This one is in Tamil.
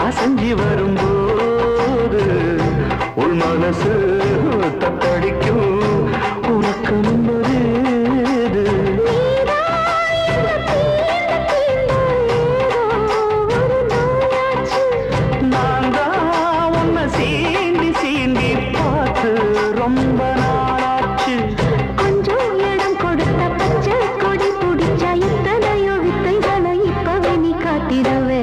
அசஞ்சி வரும்போது உள் மனசு தத்தடிக்கும் உனக்கு நிம்மதியேது நான் தான் உன்னை சீண்டி சீண்டி பார்த்து ரொம்ப நாளாச்சு கொஞ்சம் இடம் கொடுத்த பச்சை கொடி பிடிச்சா இத்தனையோ வித்தைகளை இப்பவே நீ காட்டிடுவே